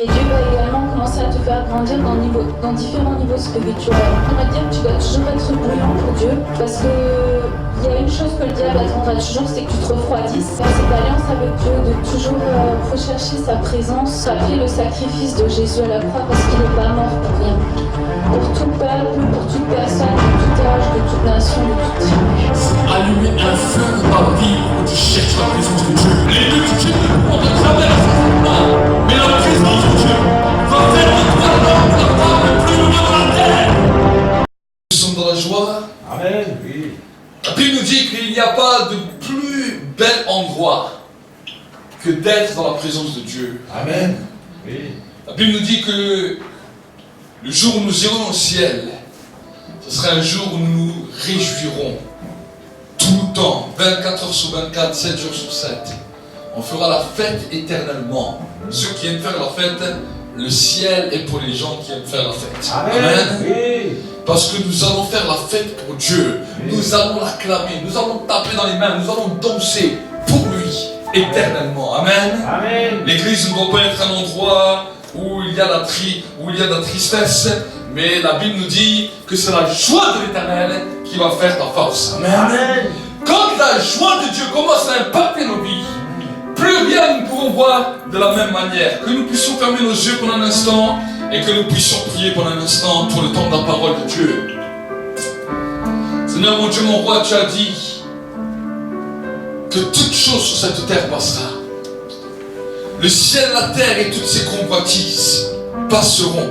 Et Dieu va également commencer à te faire grandir dans différents niveaux spirituels. On va dire que tu dois toujours être bouillant pour Dieu, parce que il y a une chose que le diable attendra toujours, c'est que tu te refroidisses. Dans cette alliance avec Dieu, de toujours rechercher sa présence, rappeler le sacrifice de Jésus à la croix, parce qu'il n'est pas mort pour rien. Pour tout peuple, pour toute personne, de tout âge, de toute nation, de toute tribu. Allumer un feu dans ta vie où tu cherches la présence de Dieu. Les multitudes ne pourront te traverser, mais la présence de Dieu va faire de toi l'homme, la femme le plus heureux de la terre. Nous sommes dans la joie. Amen. Oui. La Bible nous dit qu'il n'y a pas de plus bel endroit que d'être dans la présence de Dieu. Amen. Oui. La Bible nous dit que le jour où nous irons au ciel, ce sera un jour où nous nous réjouirons. Tout le temps, 24 heures sur 24, 7 jours sur 7. On fera la fête éternellement. Ceux qui aiment faire la fête, le ciel est pour les gens qui aiment faire la fête. Amen. Amen. Oui. Parce que nous allons faire la fête pour Dieu. Oui. Nous allons l'acclamer. Nous allons taper dans les mains. Nous allons danser pour lui éternellement. Amen. Amen. L'église ne doit pas être un endroit où il y a la tristesse, mais la Bible nous dit que c'est la joie de l'Éternel qui va faire ta force. Amen. Amen. Quand la joie de Dieu commence à impacter nos vies, plus rien nous pouvons voir de la même manière. Que nous puissions fermer nos yeux pendant un instant et que nous puissions prier pendant un instant pour le temps de la parole de Dieu. Seigneur mon Dieu, mon roi, tu as dit que toute chose sur cette terre passera. Le ciel, la terre et toutes ses convoitises passeront,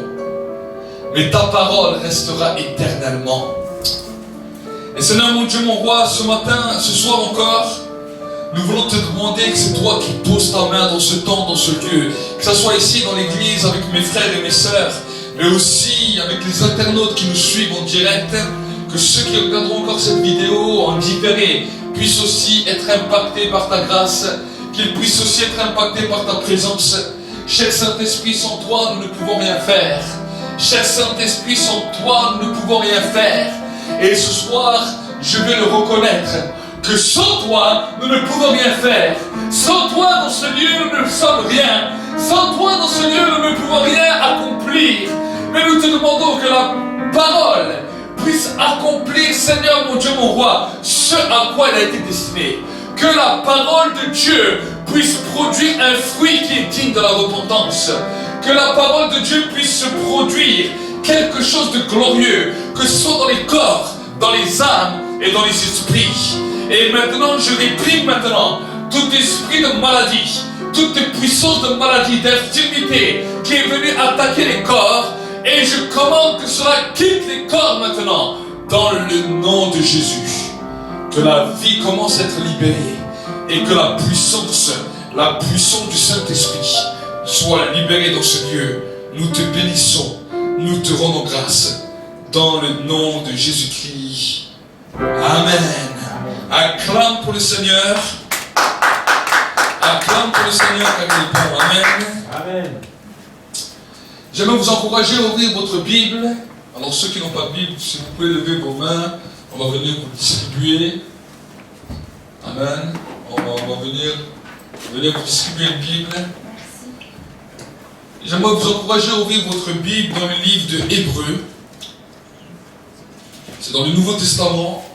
mais ta parole restera éternellement. Et Seigneur mon Dieu, mon roi, ce matin, ce soir encore, nous voulons te demander que c'est toi qui poses ta main dans ce temps, dans ce lieu. Que ce soit ici dans l'église avec mes frères et mes sœurs, mais aussi avec les internautes qui nous suivent en direct. Que ceux qui regarderont encore cette vidéo en différé puissent aussi être impactés par ta grâce, qu'ils puissent aussi être impactés par ta présence. Cher Saint-Esprit, sans toi, nous ne pouvons rien faire. Cher Saint-Esprit, sans toi, nous ne pouvons rien faire. Et ce soir, je vais le reconnaître, que sans toi, nous ne pouvons rien faire. Sans toi, dans ce lieu, nous ne sommes rien. Sans toi, dans ce lieu, nous ne pouvons rien accomplir. Mais nous te demandons que la parole puisse accomplir, Seigneur mon Dieu, mon roi, ce à quoi elle a été destinée. Que la parole de Dieu puisse produire un fruit qui est digne de la repentance. Que la parole de Dieu puisse se produire quelque chose de glorieux, que ce soit dans les corps, dans les âmes et dans les esprits. Et maintenant, je réprime maintenant tout esprit de maladie, toute puissance de maladie, d'infirmité qui est venue attaquer les corps. Et je commande que cela quitte les corps maintenant, dans le nom de Jésus. Que la vie commence à être libérée et que la puissance du Saint-Esprit soit libérée dans ce lieu. Nous te bénissons, nous te rendons grâce, dans le nom de Jésus-Christ. Amen. Acclame pour le Seigneur. Acclame pour le Seigneur car il est bon. Amen. Amen. J'aimerais vous encourager à ouvrir votre Bible. Alors ceux qui n'ont pas de Bible, si vous pouvez lever vos mains, on va venir vous distribuer. Amen. On va venir vous distribuer une Bible. J'aimerais vous encourager à ouvrir votre Bible dans le livre de Hébreux. C'est dans le Nouveau Testament.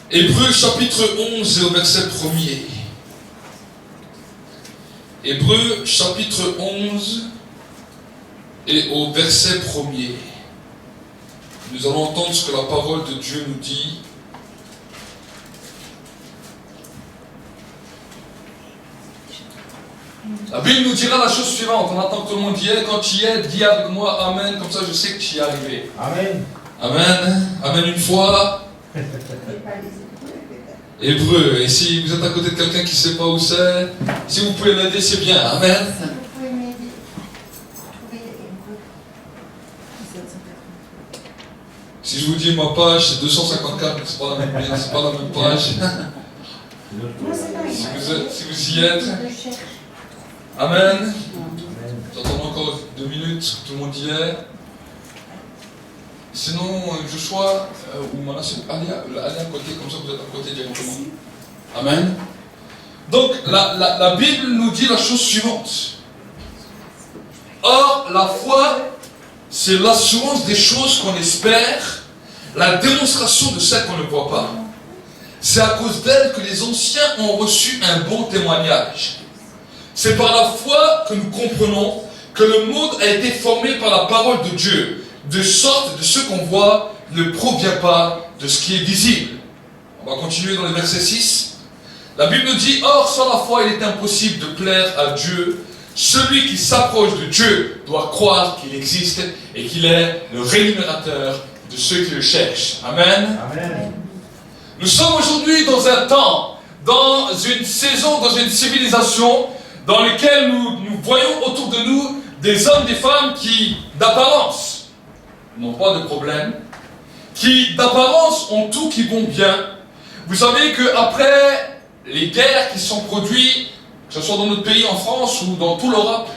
Hébreux chapitre 11 et au verset 1er. Hébreux chapitre 11 et au verset 1er. Nous allons entendre ce que la parole de Dieu nous dit. La Bible nous dira la chose suivante. On attend que tout le monde y est. Quand tu y es, dis avec moi Amen. Comme ça, je sais que tu y es arrivé. Amen. Amen. Amen une fois. Hébreux. Et si vous êtes à côté de quelqu'un qui ne sait pas où c'est, si vous pouvez l'aider, c'est bien. Amen. Si je vous dis ma page, c'est 254, c'est pas la même page. Si vous y êtes. Amen. J'attends encore 2 minutes que tout le monde y est. Sinon, Joshua ou Manasseh, allez à côté, comme ça vous êtes à côté directement. Amen. Donc, la Bible nous dit la chose suivante. Or, la foi, c'est l'assurance des choses qu'on espère, la démonstration de celles qu'on ne voit pas. C'est à cause d'elle que les anciens ont reçu un bon témoignage. C'est par la foi que nous comprenons que le monde a été formé par la parole de Dieu, de sorte que ce qu'on voit ne provient pas de ce qui est visible. On va continuer dans le verset 6. La Bible nous dit, or sans la foi il est impossible de plaire à Dieu. Celui qui s'approche de Dieu doit croire qu'il existe et qu'il est le rémunérateur de ceux qui le cherchent. Amen. Amen. Nous sommes aujourd'hui dans un temps, dans une saison, dans une civilisation dans laquelle nous voyons autour de nous des hommes, des femmes qui, d'apparence, n'ont pas de problème, qui, d'apparence, ont tout qui vont bien. Vous savez qu'après les guerres qui sont produites, que ce soit dans notre pays, en France ou dans toute l'Europe,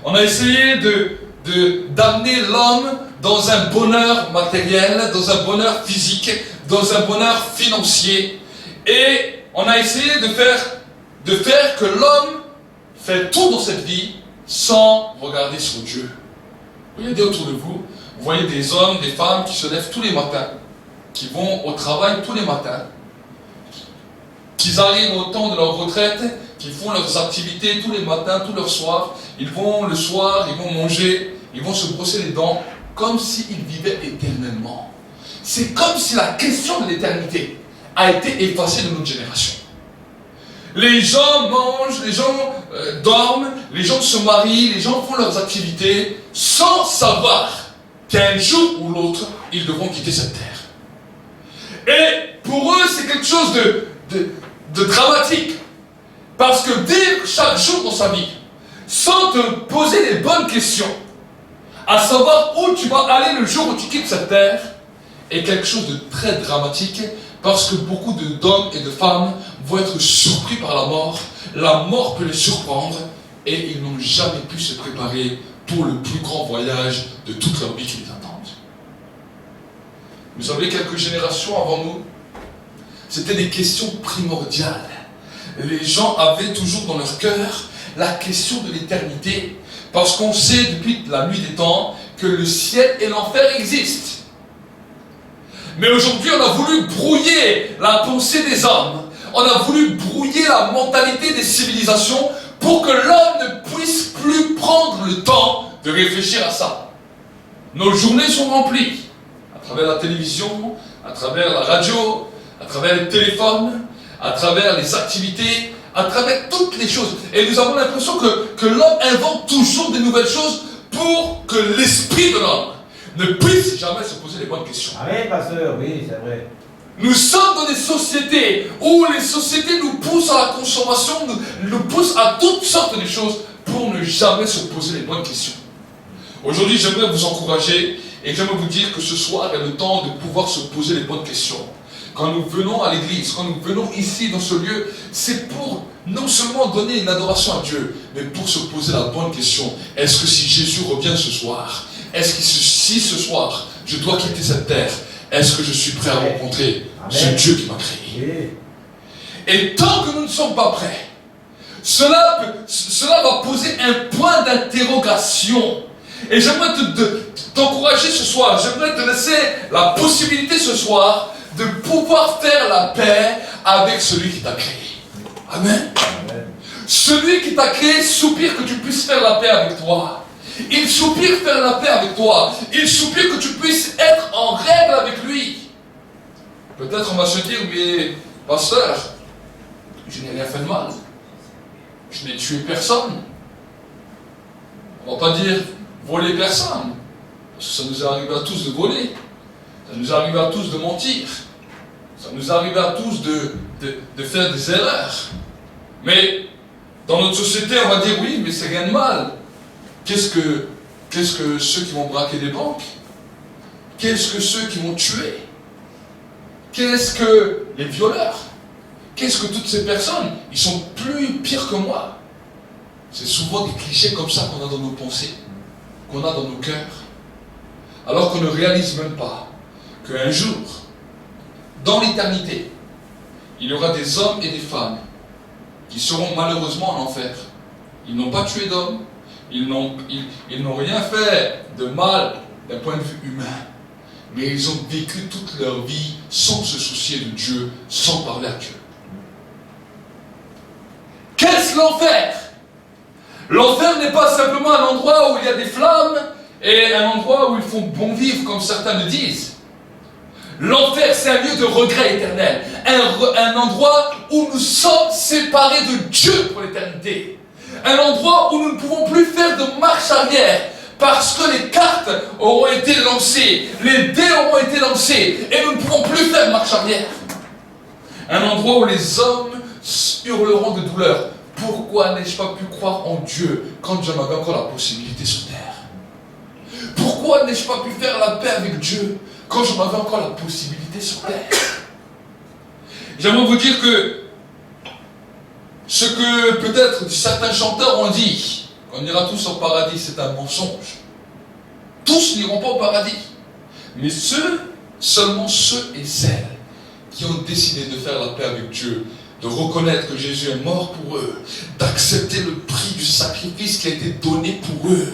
on a essayé d'amener l'homme dans un bonheur matériel, dans un bonheur physique, dans un bonheur financier. Et on a essayé de faire que l'homme fait tout dans cette vie sans regarder sur Dieu. Regardez autour de vous, vous voyez des hommes, des femmes qui se lèvent tous les matins, qui vont au travail tous les matins, qu'ils arrivent au temps de leur retraite, qui font leurs activités tous les matins, tous leurs soirs. Ils vont le soir, ils vont manger, ils vont se brosser les dents, comme s'ils vivaient éternellement. C'est comme si la question de l'éternité a été effacée de notre génération. Les gens mangent, les gens dorment, les gens se marient, les gens font leurs activités, sans savoir qu'un jour ou l'autre, ils devront quitter cette terre. Et pour eux, c'est quelque chose de dramatique. Parce que vivre chaque jour dans sa vie, sans te poser les bonnes questions, à savoir où tu vas aller le jour où tu quittes cette terre, est quelque chose de très dramatique, parce que beaucoup d'hommes et de femmes vont être surpris par la mort peut les surprendre, et ils n'ont jamais pu se préparer pour le plus grand voyage de toute leur vie qui les attend. Vous savez, quelques générations avant nous, c'était des questions primordiales. Les gens avaient toujours dans leur cœur la question de l'éternité, parce qu'on sait depuis la nuit des temps que le ciel et l'enfer existent. Mais aujourd'hui, on a voulu brouiller la pensée des hommes, on a voulu brouiller la mentalité des civilisations pour que l'homme ne puisse plus prendre le temps de réfléchir à ça. Nos journées sont remplies, à travers la télévision, à travers la radio, à travers les téléphones, à travers les activités, à travers toutes les choses. Et nous avons l'impression que l'homme invente toujours de nouvelles choses pour que l'esprit de l'homme ne puisse jamais se poser les bonnes questions. Amen, pasteur, oui, c'est vrai. Nous sommes dans des sociétés où les sociétés nous poussent à la consommation, nous poussent à toutes sortes de choses pour ne jamais se poser les bonnes questions. Aujourd'hui, j'aimerais vous encourager et j'aimerais vous dire que ce soir est le temps de pouvoir se poser les bonnes questions. Quand nous venons à l'église, quand nous venons ici dans ce lieu, c'est pour non seulement donner une adoration à Dieu, mais pour se poser la bonne question. Est-ce que si Jésus revient ce soir, est-ce que si ce soir je dois quitter cette terre, est-ce que je suis prêt à rencontrer ce Dieu qui m'a créé? Et tant que nous ne sommes pas prêts, cela va poser un point d'interrogation. Et j'aimerais t'encourager ce soir, j'aimerais te laisser la possibilité ce soir de pouvoir faire la paix avec celui qui t'a créé. Amen. Amen. Celui qui t'a créé soupire que tu puisses faire la paix avec toi. Il soupire faire la paix avec toi. Il soupire que tu puisses être en règle avec lui. Peut-être on va se dire, mais pasteur, je n'ai rien fait de mal. Je n'ai tué personne. On ne va pas dire voler personne. Parce que ça nous est arrivé à tous de voler. Ça nous arrive à tous de mentir. Ça nous arrive à tous de faire des erreurs. Mais dans notre société, on va dire oui, mais c'est rien de mal. Qu'est-ce que ceux qui vont braquer des banques? Qu'est-ce que ceux qui vont tuer? Qu'est-ce que les violeurs? Qu'est-ce que toutes ces personnes? Ils sont plus pires que moi. C'est souvent des clichés comme ça qu'on a dans nos pensées, qu'on a dans nos cœurs. Alors qu'on ne réalise même pas qu'un jour, dans l'éternité, il y aura des hommes et des femmes qui seront malheureusement en enfer. Ils n'ont pas tué d'hommes, Ils n'ont rien fait de mal d'un point de vue humain. Mais ils ont vécu toute leur vie sans se soucier de Dieu, sans parler à Dieu. Qu'est-ce l'enfer? L'enfer n'est pas simplement un endroit où il y a des flammes et un endroit où ils font bon vivre, comme certains le disent. L'enfer, c'est un lieu de regret éternel. Un endroit où nous sommes séparés de Dieu pour l'éternité. Un endroit où nous ne pouvons plus faire de marche arrière. Parce que les cartes auront été lancées, les dés auront été lancés, et nous ne pouvons plus faire marche arrière. Un endroit où les hommes hurleront de douleur. Pourquoi n'ai-je pas pu croire en Dieu quand j'en avais encore la possibilité sur terre? Pourquoi n'ai-je pas pu faire la paix avec Dieu quand j'en avais encore la possibilité sur terre? J'aimerais vous dire que ce que peut-être certains chanteurs ont dit, on ira tous au paradis, c'est un mensonge. Tous n'iront pas au paradis. Mais seulement ceux et celles qui ont décidé de faire la paix avec Dieu, de reconnaître que Jésus est mort pour eux, d'accepter le prix du sacrifice qui a été donné pour eux,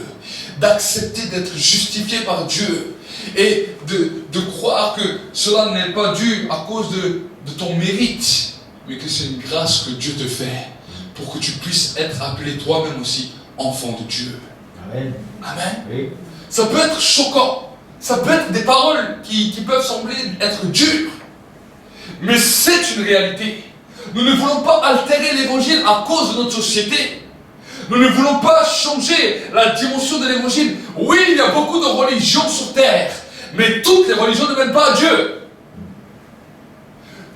d'accepter d'être justifiés par Dieu, et de croire que cela n'est pas dû à cause de ton mérite, mais que c'est une grâce que Dieu te fait pour que tu puisses être appelé toi-même aussi enfant de Dieu. Amen. Amen. Oui. Ça peut être choquant. Ça peut être des paroles qui peuvent sembler être dures. Mais c'est une réalité. Nous ne voulons pas altérer l'évangile à cause de notre société. Nous ne voulons pas changer la dimension de l'évangile. Oui, il y a beaucoup de religions sur terre. Mais toutes les religions ne mènent pas à Dieu.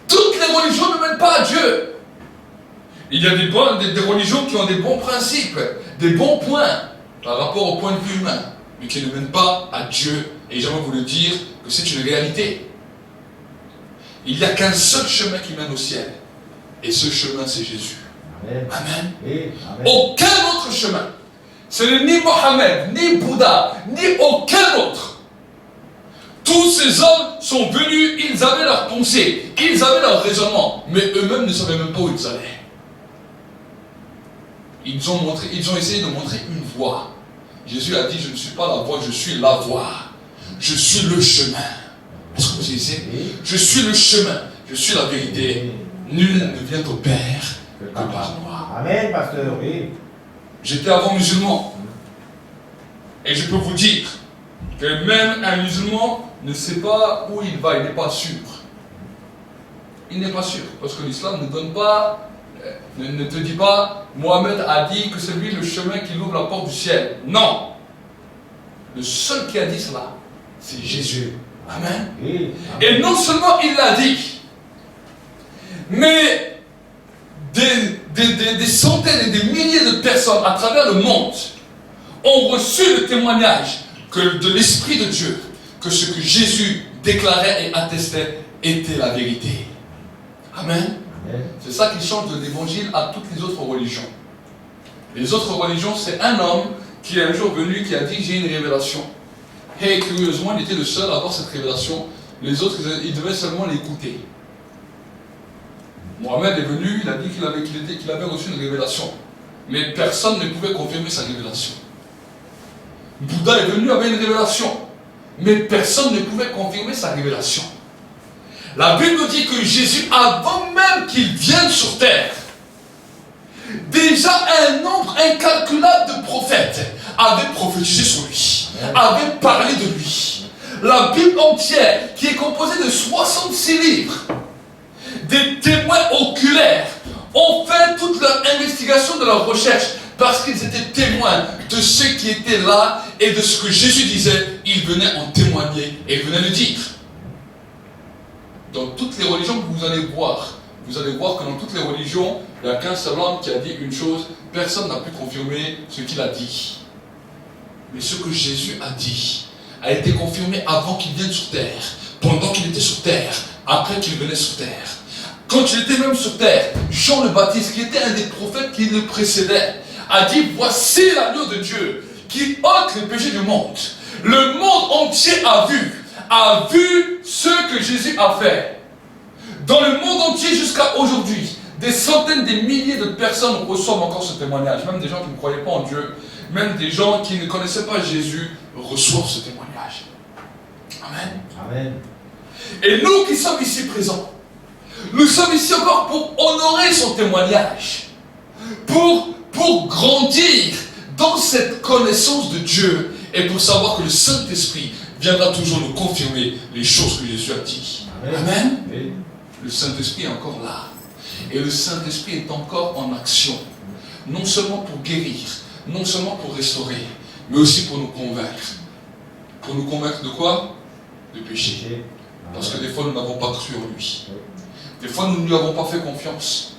Toutes les religions ne mènent pas à Dieu. Il y a des religions qui ont des bons principes, des bons points par rapport au point de vue humain, mais qui ne mènent pas à Dieu. Et j'aimerais vous le dire que c'est une réalité. Il n'y a qu'un seul chemin qui mène au ciel. Et ce chemin, c'est Jésus. Amen. Amen. Oui. Amen. Aucun autre chemin. Ce n'est ni Mohammed, ni Bouddha, ni aucun autre. Tous ces hommes sont venus, ils avaient leur pensée, ils avaient leur raisonnement, mais eux-mêmes ne savaient même pas où ils allaient. Ils ont essayé de montrer une voie. Jésus a dit, je ne suis pas la voie, je suis la voie. Je suis le chemin. Est-ce que vous savez? Je suis le chemin, je suis la vérité. Nul ne vient au Père que par moi. Amen, pasteur, oui. J'étais avant musulman. Et je peux vous dire que même un musulman ne sait pas où il va, il n'est pas sûr. Il n'est pas sûr, parce que l'islam ne donne pas, ne te dit pas, Mohammed a dit que c'est lui le chemin qui ouvre la porte du ciel. Non. Le seul qui a dit cela, c'est Jésus. Amen. Oui. Et non seulement il l'a dit, mais des centaines et des milliers de personnes à travers le monde ont reçu le témoignage de l'Esprit de Dieu, que ce que Jésus déclarait et attestait était la vérité. Amen. C'est ça qui change de l'évangile à toutes les autres religions. Les autres religions, c'est un homme qui est un jour venu, qui a dit, j'ai une révélation. Et curieusement, il était le seul à avoir cette révélation. Les autres, ils devaient seulement l'écouter. Mohammed est venu, il a dit qu'il avait reçu une révélation. Mais personne ne pouvait confirmer sa révélation. Bouddha est venu avec une révélation. Mais personne ne pouvait confirmer sa révélation. La Bible dit que Jésus, avant même qu'il vienne sur terre, déjà un nombre incalculable de prophètes avaient prophétisé sur lui, avaient parlé de lui. La Bible entière, qui est composée de 66 livres, des témoins oculaires, ont fait toute leur investigation de leur recherche parce qu'ils étaient témoins de ceux qui étaient là et de ce que Jésus disait. Ils venaient en témoigner et ils venaient le dire. Dans toutes les religions que vous allez voir que dans toutes les religions, il n'y a qu'un seul homme qui a dit une chose, personne n'a pu confirmer ce qu'il a dit. Mais ce que Jésus a dit a été confirmé avant qu'il vienne sur terre, pendant qu'il était sur terre, après qu'il venait sur terre. Quand il était même sur terre, Jean le Baptiste, qui était un des prophètes qui le précédait, a dit, voici l'agneau de Dieu qui ôte les péchés du monde. Le monde entier a vu ce que Jésus a fait. Dans le monde entier jusqu'à aujourd'hui, des centaines, des milliers de personnes reçoivent encore ce témoignage. Même des gens qui ne croyaient pas en Dieu, même des gens qui ne connaissaient pas Jésus reçoivent ce témoignage. Amen. Amen. Et nous qui sommes ici présents, nous sommes ici encore pour honorer son témoignage, pour grandir dans cette connaissance de Dieu et pour savoir que le Saint-Esprit viendra toujours nous confirmer les choses que Jésus a dit. Amen. Amen. Oui. Le Saint-Esprit est encore là. Et le Saint-Esprit est encore en action. Non seulement pour guérir, non seulement pour restaurer, mais aussi pour nous convaincre. Pour nous convaincre de quoi? De péché. Parce que des fois, nous n'avons pas cru en lui. Des fois, nous ne lui avons pas fait confiance.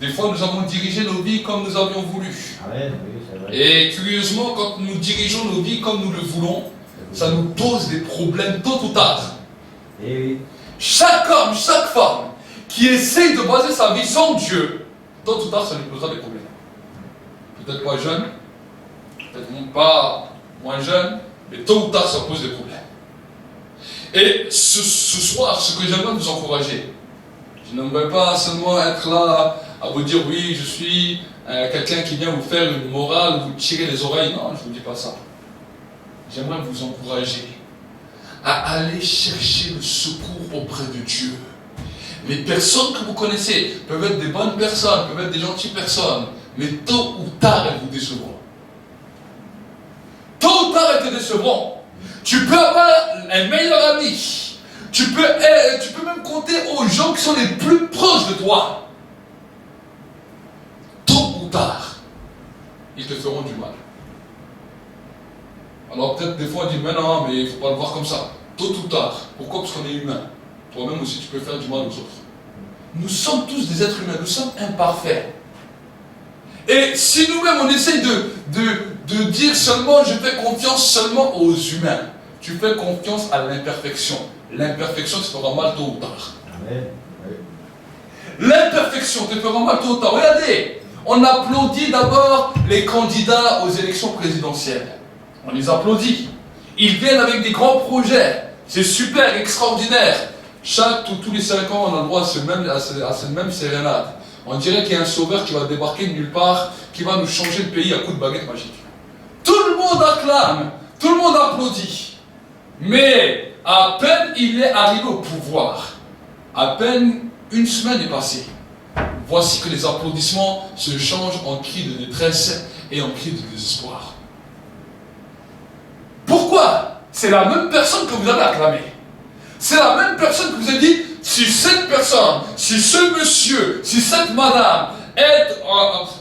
Des fois, nous avons dirigé nos vies comme nous avions voulu. Amen. Oui, c'est vrai. Et curieusement, quand nous dirigeons nos vies comme nous le voulons, ça nous pose des problèmes tôt ou tard. Et oui. Chaque homme, chaque femme qui essaye de baser sa vie sans Dieu, tôt ou tard, ça lui posera des problèmes. Peut-être pas jeune, peut-être même pas moins jeune, mais tôt ou tard, ça pose des problèmes. Et ce soir, ce que j'aimerais vous encourager, je n'aimerais pas seulement être là à vous dire oui, je suis quelqu'un qui vient vous faire une morale, vous tirer les oreilles. Non, je ne vous dis pas ça. J'aimerais vous encourager à aller chercher le secours auprès de Dieu. Les personnes que vous connaissez peuvent être des bonnes personnes, peuvent être des gentilles personnes, mais tôt ou tard, elles vous décevront. Tôt ou tard, elles te décevront. Tu peux avoir un meilleur ami. Tu peux même compter aux gens qui sont les plus proches de toi. Tôt ou tard, ils te feront du mal. Alors peut-être des fois on dit, mais non, mais il ne faut pas le voir comme ça. Tôt ou tard. Pourquoi? Parce qu'on est humain. Toi-même aussi, tu peux faire du mal aux autres. Nous sommes tous des êtres humains, nous sommes imparfaits. Et si nous-mêmes on essaye de dire seulement, je fais confiance seulement aux humains, tu fais confiance à l'imperfection. L'imperfection te fera mal tôt ou tard. Amen. Oui. L'imperfection te fera mal tôt ou tard. Regardez, on applaudit d'abord les candidats aux élections présidentielles. On les applaudit. Ils viennent avec des grands projets. C'est super, extraordinaire. Tous les 5 ans, on a le droit à cette même sérénade. On dirait qu'il y a un sauveur qui va débarquer de nulle part, qui va nous changer le pays à coups de baguette magique. Tout le monde acclame, tout le monde applaudit. Mais à peine il est arrivé au pouvoir, à peine une semaine est passée, voici que les applaudissements se changent en cris de détresse et en cris de désespoir. Pourquoi? C'est la même personne que vous avez acclamé. C'est la même personne que vous avez dit, si cette personne, si ce monsieur, si cette madame est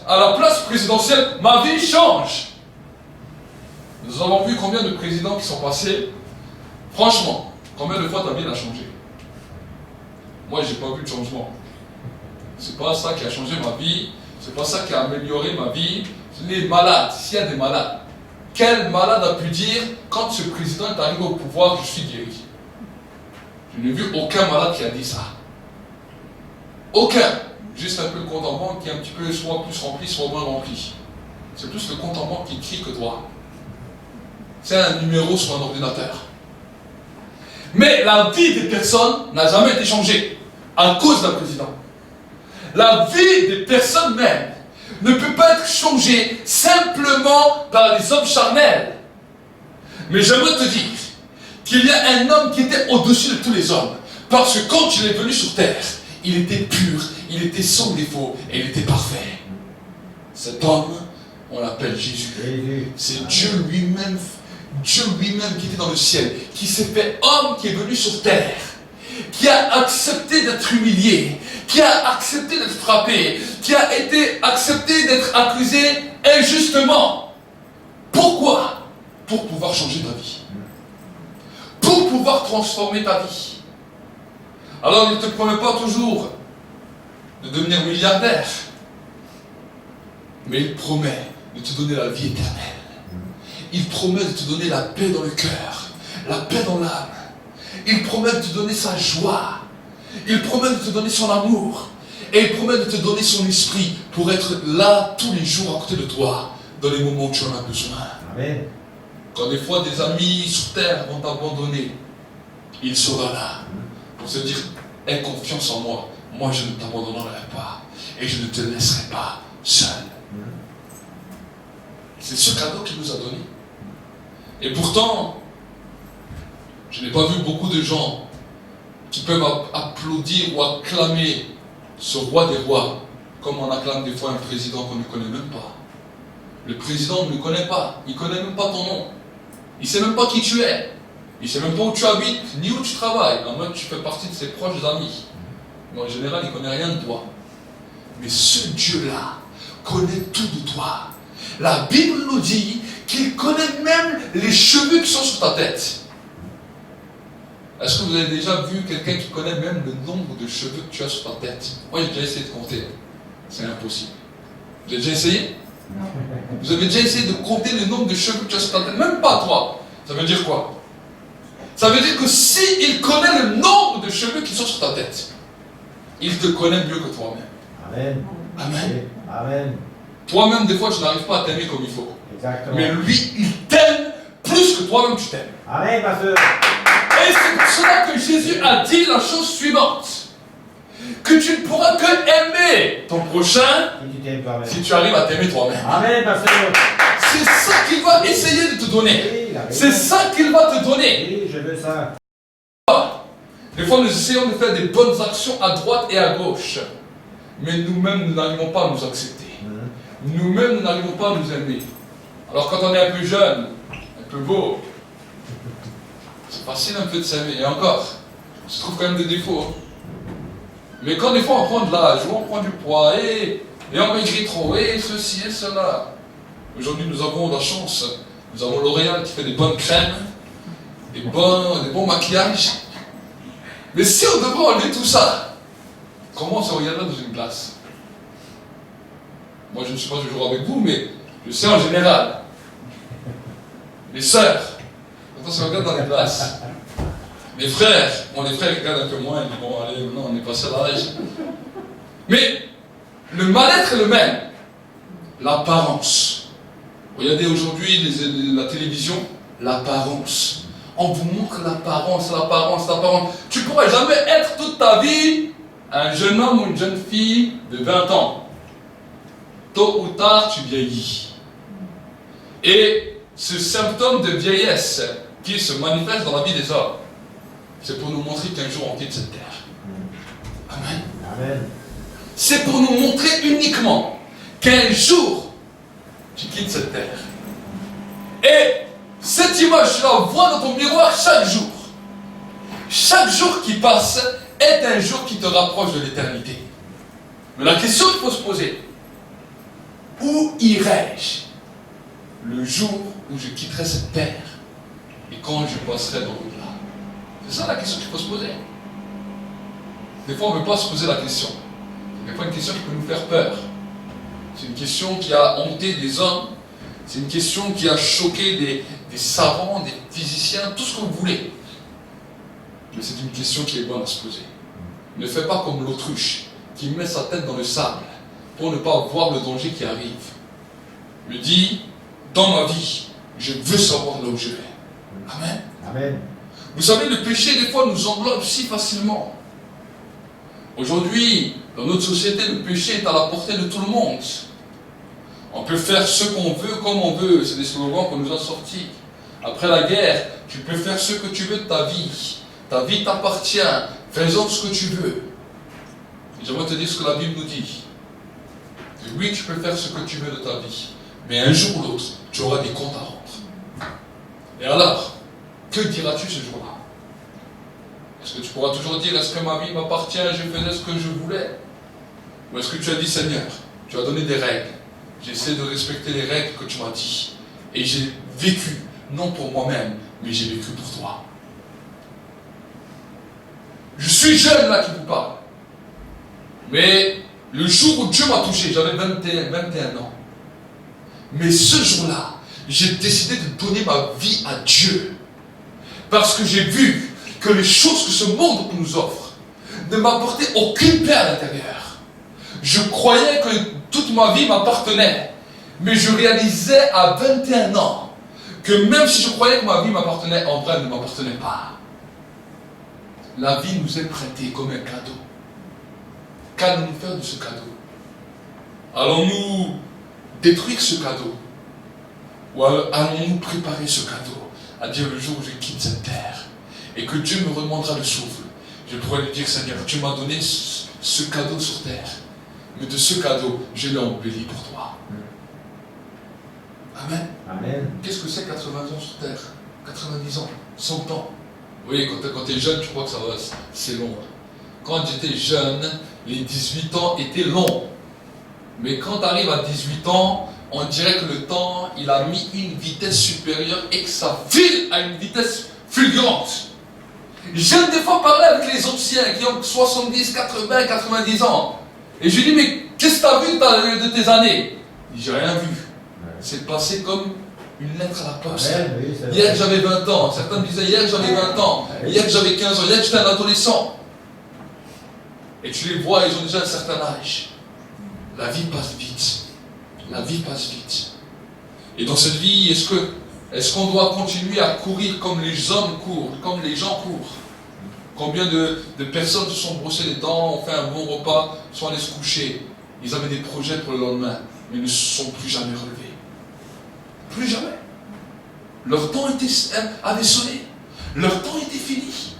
à la place présidentielle, ma vie change. Nous avons vu combien de présidents qui sont passés. Franchement, combien de fois ta vie a changé? Moi, je n'ai pas vu de changement. C'est pas ça qui a changé ma vie. C'est pas ça qui a amélioré ma vie. Les malades, s'il y a des malades, quel malade a pu dire, quand ce président est arrivé au pouvoir, je suis guéri? Je n'ai vu aucun malade qui a dit ça. Aucun. Juste un peu le compte en banque qui est un petit peu soit plus rempli, soit moins rempli. C'est plus le compte en banque qui crie que toi. C'est un numéro sur un ordinateur. Mais la vie des personnes n'a jamais été changée à cause d'un président. La vie des personnes même ne peut pas être changée simplement par les hommes charnels. Mais j'aimerais te dire qu'il y a un homme qui était au-dessus de tous les hommes. Parce que quand il est venu sur terre, il était pur, il était sans défaut et il était parfait. Cet homme, on l'appelle Jésus. C'est Dieu lui-même qui était dans le ciel, qui s'est fait homme, qui est venu sur terre, qui a accepté d'être humilié, qui a accepté d'être frappé, qui a été accepté d'être accusé injustement. Pourquoi? Pour pouvoir changer ta vie. Pour pouvoir transformer ta vie. Alors il ne te promet pas toujours de devenir milliardaire, mais il promet de te donner la vie éternelle. Il promet de te donner la paix dans le cœur, la paix dans l'âme. Il promet de te donner sa joie. Il promet de te donner son amour. Et il promet de te donner son esprit pour être là tous les jours à côté de toi, dans les moments où tu en as besoin. Amen. Quand des fois des amis sur terre vont t'abandonner, il sera là pour se dire, aie confiance en moi. Moi je ne t'abandonnerai pas et je ne te laisserai pas seul. C'est ce cadeau qu'il nous a donné. Et pourtant, je n'ai pas vu beaucoup de gens qui peuvent applaudir ou acclamer ce roi des rois, comme on acclame des fois un président qu'on ne connaît même pas. Le président ne le connaît pas, il ne connaît même pas ton nom. Il ne sait même pas qui tu es. Il ne sait même pas où tu habites, ni où tu travailles. En mode, tu fais partie de ses proches amis. Mais en général, il ne connaît rien de toi. Mais ce Dieu-là connaît tout de toi. La Bible nous dit qu'il connaît même les cheveux qui sont sur ta tête. Est-ce que vous avez déjà vu quelqu'un qui connaît même le nombre de cheveux que tu as sur ta tête? Moi, j'ai déjà essayé de compter. C'est impossible. Vous avez déjà essayé? Non. Vous avez déjà essayé de compter le nombre de cheveux que tu as sur ta tête? Même pas toi. Ça veut dire quoi? Ça veut dire que s'il connaît le nombre de cheveux qui sont sur ta tête, il te connaît mieux que toi-même. Amen. Amen. Amen. Toi-même, des fois, tu n'arrives pas à t'aimer comme il faut. Exactement. Mais lui, il t'aime plus que toi-même tu t'aimes. Amen, pasteur. Et c'est pour cela que Jésus a dit la chose suivante. Que tu ne pourras que aimer ton prochain si tu arrives à t'aimer toi-même. Amen, pasteur. C'est ça qu'il va essayer de te donner. Oui, c'est ça qu'il va te donner. Oui, je veux ça. Des fois, nous essayons de faire des bonnes actions à droite et à gauche. Mais nous-mêmes, nous n'arrivons pas à nous accepter. Nous-mêmes, nous n'arrivons pas à nous aimer. Alors quand on est un peu jeune, un peu beau, c'est facile un peu de s'aimer. Et encore, on se trouve quand même des défauts. Hein. Mais quand des fois on prend de l'âge, ou on prend du poids, et on maigrit trop, et ceci et cela. Aujourd'hui, nous avons la chance. Nous avons L'Oréal qui fait des bonnes crèmes, des bons maquillages. Mais si on devrait enlever tout ça, comment on se regarderait dans une glace? Moi, je ne suis pas toujours avec vous, mais je sais en général. Les sœurs, quand on se regarde dans les glaces, les frères, les frères regardent un peu moins, ils disent bon, allez, maintenant on est passé à l'âge. Mais le mal-être est le même. L'apparence. Regardez aujourd'hui la télévision, l'apparence. On vous montre l'apparence, l'apparence, l'apparence. Tu ne pourras jamais être toute ta vie un jeune homme ou une jeune fille de 20 ans. Tôt ou tard, tu vieillis. Et ce symptôme de vieillesse qui se manifeste dans la vie des hommes, c'est pour nous montrer qu'un jour on quitte cette terre. Amen. Amen. C'est pour nous montrer uniquement qu'un jour tu quittes cette terre. Et cette image, tu la vois dans ton miroir chaque jour. Chaque jour qui passe est un jour qui te rapproche de l'éternité. Mais la question qu'il faut se poser, où irai-je le jour où je quitterai cette terre et quand je passerai dans l'au-delà? C'est ça la question qu'il faut se poser. Des fois, on ne veut pas se poser la question. C'est des fois une question qui peut nous faire peur. C'est une question qui a hanté des hommes. C'est une question qui a choqué des savants, des physiciens, tout ce que vous voulez. Mais c'est une question qui est bonne à se poser. Ne fais pas comme l'autruche qui met sa tête dans le sable pour ne pas voir le danger qui arrive. Me dit, dans ma vie, je veux savoir là où je vais. Amen. Amen. Vous savez, le péché, des fois, nous englobe si facilement. Aujourd'hui, dans notre société, le péché est à la portée de tout le monde. On peut faire ce qu'on veut, comme on veut. C'est des slogans qu'on nous a sortis. Après la guerre, tu peux faire ce que tu veux de ta vie. Ta vie t'appartient. Fais-en ce que tu veux. J'aimerais te dire ce que la Bible nous dit. Et oui, tu peux faire ce que tu veux de ta vie. Mais un jour ou l'autre, tu auras des comptes à rendre. Et alors, que diras-tu ce jour-là? Est-ce que tu pourras toujours dire, est-ce que ma vie m'appartient, je faisais ce que je voulais? Ou est-ce que tu as dit, Seigneur, tu as donné des règles. J'essaie de respecter les règles que tu m'as dit. Et j'ai vécu, non pour moi-même, mais j'ai vécu pour toi. Je suis jeune là qui vous parle. Mais le jour où Dieu m'a touché, j'avais 21 ans. Mais ce jour-là, j'ai décidé de donner ma vie à Dieu. Parce que j'ai vu que les choses que ce monde nous offre ne m'apportaient aucune paix à l'intérieur. Je croyais que toute ma vie m'appartenait. Mais je réalisais à 21 ans que même si je croyais que ma vie m'appartenait, en vrai, elle ne m'appartenait pas. La vie nous est prêtée comme un cadeau. Qu'allons-nous faire de ce cadeau? Allons-nous détruire ce cadeau? Ou allons-nous préparer ce cadeau à dire le jour où je quitte cette terre et que Dieu me redemandera le souffle, je pourrais lui dire, Seigneur, tu m'as donné ce cadeau sur terre, mais de ce cadeau, je l'ai embelli pour toi. Amen. Amen. Qu'est-ce que c'est 80 ans sur terre? 90 ans, 100 ans. Oui, quand tu es jeune, tu crois que ça va, c'est long. Quand j'étais jeune, les 18 ans étaient longs. Mais quand tu arrives à 18 ans, on dirait que le temps, il a mis une vitesse supérieure et que ça file à une vitesse fulgurante. J'aime des fois parler avec les anciens qui ont 70, 80, 90 ans. Et je lui dis, mais qu'est-ce que tu as vu de tes années? Il dit, j'ai rien vu. C'est passé comme une lettre à la poste. Oui, hier j'avais 20 ans. Certains me disaient, hier j'avais 20 ans. Hier j'avais 15 ans. Hier j'étais un adolescent. Et tu les vois, ils ont déjà un certain âge. La vie passe vite. La vie passe vite. Et dans cette vie, est-ce qu'on doit continuer à courir comme les hommes courent, comme les gens courent? Combien de personnes se sont brossées les dents, ont fait un bon repas, sont allés se coucher. Ils avaient des projets pour le lendemain, mais ne se sont plus jamais relevés. Plus jamais. Leur temps avait sonné. Leur temps était fini.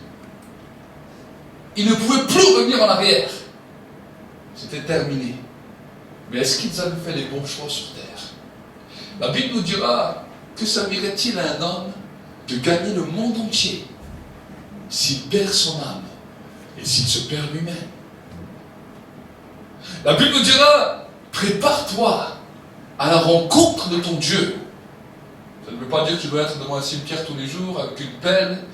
Ils ne pouvaient plus revenir en arrière. C'était terminé. Mais est-ce qu'ils avaient fait les bons choix sur terre? La Bible nous dira que servirait-il à un homme de gagner le monde entier s'il perd son âme et s'il se perd lui-même? La Bible nous dira, prépare-toi à la rencontre de ton Dieu. Ça ne veut pas dire que tu dois être devant un cimetière tous les jours avec une pelle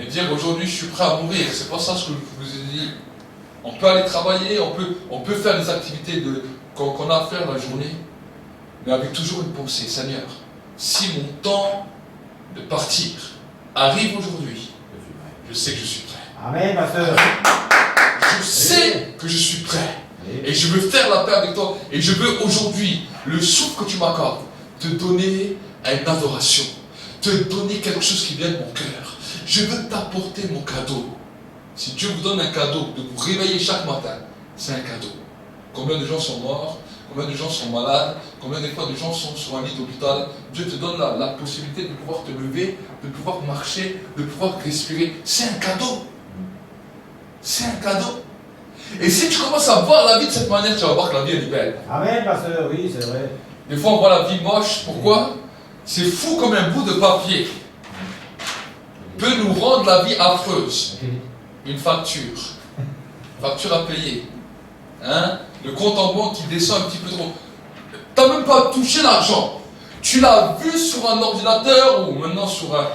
et dire aujourd'hui je suis prêt à mourir. C'est pas ça ce que je vous ai dit. On peut aller travailler, on peut faire des activités qu'on a à faire la journée, mais avec toujours une pensée, Seigneur, si mon temps de partir arrive aujourd'hui, je sais que je suis prêt. Amen, ma soeur. Je sais que je suis prêt. Et je veux faire la paix avec toi. Et je veux aujourd'hui, le souffle que tu m'accordes, te donner une adoration, te donner quelque chose qui vient de mon cœur. Je veux t'apporter mon cadeau. Si Dieu vous donne un cadeau, de vous réveiller chaque matin, c'est un cadeau. Combien de gens sont morts? Combien de gens sont malades? Combien de fois de gens sont sur un lit d'hôpital? Dieu te donne la possibilité de pouvoir te lever, de pouvoir marcher, de pouvoir respirer. C'est un cadeau. C'est un cadeau. Et si tu commences à voir la vie de cette manière, tu vas voir que la vie est belle. Amen, ma soeur, oui, c'est vrai. Des fois, on voit la vie moche. Pourquoi? C'est fou comme un bout de papier peut nous rendre la vie affreuse. Une facture à payer. Hein? Le compte en banque qui descend un petit peu trop. Tu n'as même pas touché l'argent. Tu l'as vu sur un ordinateur ou maintenant sur un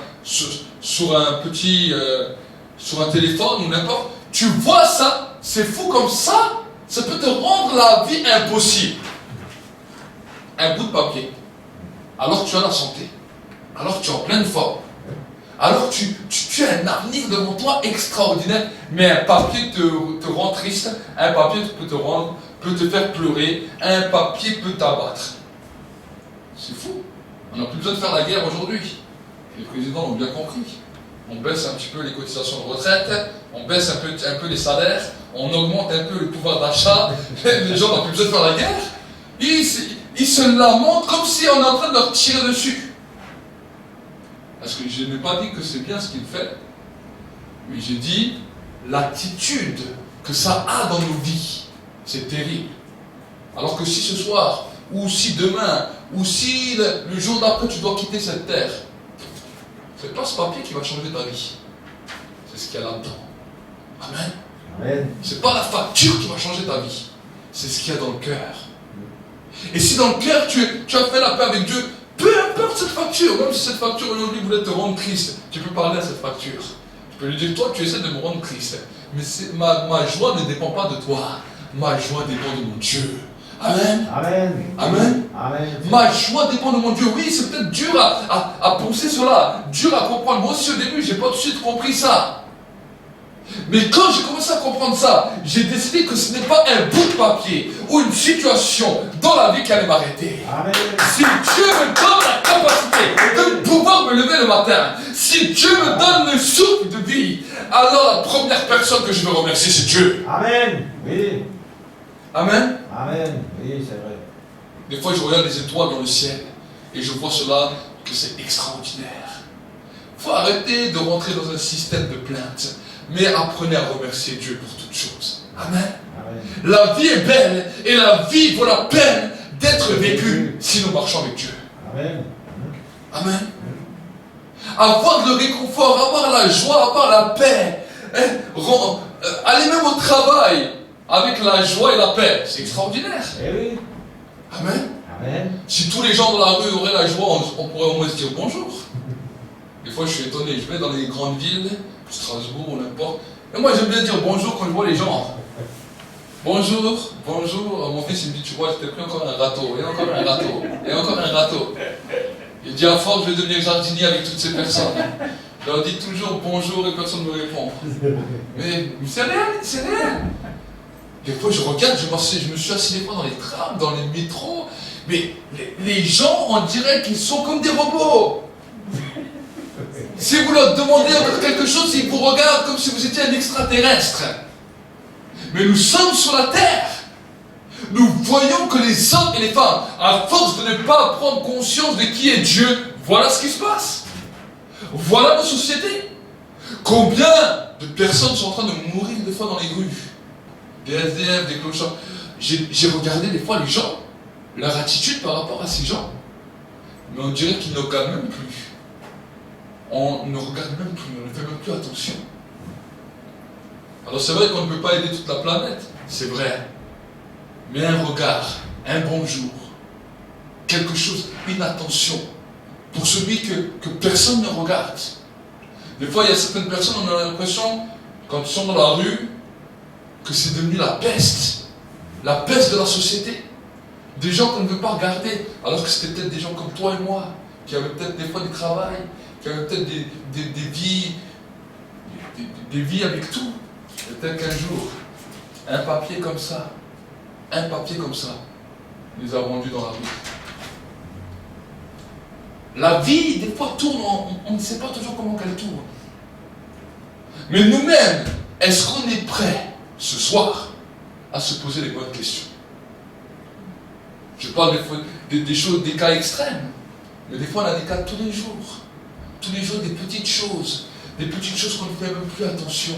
petit sur un téléphone ou n'importe. Tu vois ça, c'est fou comme ça peut te rendre la vie impossible. Un bout de papier. Alors que tu as la santé. Alors que tu es en pleine forme. Alors que tu as un avenir devant toi extraordinaire. Mais un papier te rend triste. Un papier peut te faire pleurer. Un papier peut t'abattre. C'est fou. On n'a plus besoin de faire la guerre aujourd'hui. Les présidents l'ont bien compris. On baisse un petit peu les cotisations de retraite, on baisse un peu les salaires, on augmente un peu le pouvoir d'achat, les gens n'ont plus besoin de faire la guerre. Ils se lamentent comme si on est en train de leur tirer dessus. Parce que je n'ai pas dit que c'est bien ce qu'il fait, mais j'ai dit l'attitude que ça a dans nos vies, c'est terrible. Alors que si ce soir, ou si demain, ou si le jour d'après tu dois quitter cette terre, c'est pas ce papier qui va changer ta vie. C'est ce qu'il y a là-dedans. Amen. Amen. C'est pas la facture qui va changer ta vie. C'est ce qu'il y a dans le cœur. Et si dans le cœur tu as fait la paix avec Dieu, peu importe cette facture, même si cette facture aujourd'hui voulait te rendre triste, tu peux parler à cette facture. Tu peux lui dire, toi tu essaies de me rendre triste. Mais ma joie ne dépend pas de toi. Ma joie dépend de mon Dieu. Amen. Amen. Amen. Amen. Ma joie dépend de mon Dieu. Oui, c'est peut-être dur à penser cela, dur à comprendre. Moi aussi au début, je n'ai pas tout de suite compris ça. Mais quand j'ai commencé à comprendre ça, j'ai décidé que ce n'est pas un bout de papier ou une situation dans la vie qui allait m'arrêter. Amen. Si Dieu me donne la capacité de pouvoir me lever le matin, si Dieu me donne le souffle de vie, alors la première personne que je veux remercier, c'est Dieu. Amen. Oui. Amen. Amen. Oui, c'est vrai. Des fois, je regarde les étoiles dans le ciel et je vois cela, que c'est extraordinaire. Il faut arrêter de rentrer dans un système de plainte, mais apprenez à remercier Dieu pour toutes choses. Amen. Amen. La vie est belle et la vie vaut la peine d'être vécue si nous marchons avec Dieu. Amen. Amen. Avoir le réconfort, avoir la joie, avoir la paix, aller même au travail avec la joie et la paix, c'est extraordinaire. Eh oui. Amen. Amen. Si tous les gens dans la rue auraient la joie, on pourrait au moins se dire bonjour. Des fois, je suis étonné, je vais dans les grandes villes, Strasbourg ou n'importe. Et moi, j'aime bien dire bonjour quand je vois les gens. Bonjour, bonjour. Mon fils, il me dit, tu vois, je t'ai pris encore un râteau, et encore un râteau, et encore un râteau. Il dit, à force, je vais devenir jardinier avec toutes ces personnes. Je leur dis toujours bonjour et personne ne me répond. Mais c'est réel, c'est réel. Des fois, je regarde, je me suis assis des fois dans les trams, dans les métros, mais les gens, on dirait qu'ils sont comme des robots. Si vous leur demandez encore quelque chose, ils vous regardent comme si vous étiez un extraterrestre. Mais nous sommes sur la terre. Nous voyons que les hommes et les femmes, à force de ne pas prendre conscience de qui est Dieu, voilà ce qui se passe. Voilà nos sociétés. Combien de personnes sont en train de mourir des fois dans les rues? Des SDF, des clochards. J'ai regardé des fois les gens, leur attitude par rapport à ces gens. Mais on dirait qu'ils ne regardent même plus. On ne regarde même plus, on ne fait même plus attention. Alors c'est vrai qu'on ne peut pas aider toute la planète, c'est vrai. Mais un regard, un bonjour, quelque chose, une attention, pour celui que personne ne regarde. Des fois, il y a certaines personnes, on a l'impression, quand ils sont dans la rue, que c'est devenu la peste de la société. Des gens qu'on ne veut pas regarder, alors que c'était peut-être des gens comme toi et moi, qui avaient peut-être des fois du travail, qui avaient peut-être des vies avec tout. Peut-être qu'un jour, un papier comme ça, les a rendus dans la rue. La vie, des fois, tourne, on ne sait pas toujours comment qu'elle tourne. Mais nous-mêmes, est-ce qu'on est prêt, ce soir, à se poser les bonnes questions? Je parle des choses, des cas extrêmes, mais des fois, on a des cas tous les jours. Tous les jours, des petites choses qu'on ne fait même plus attention.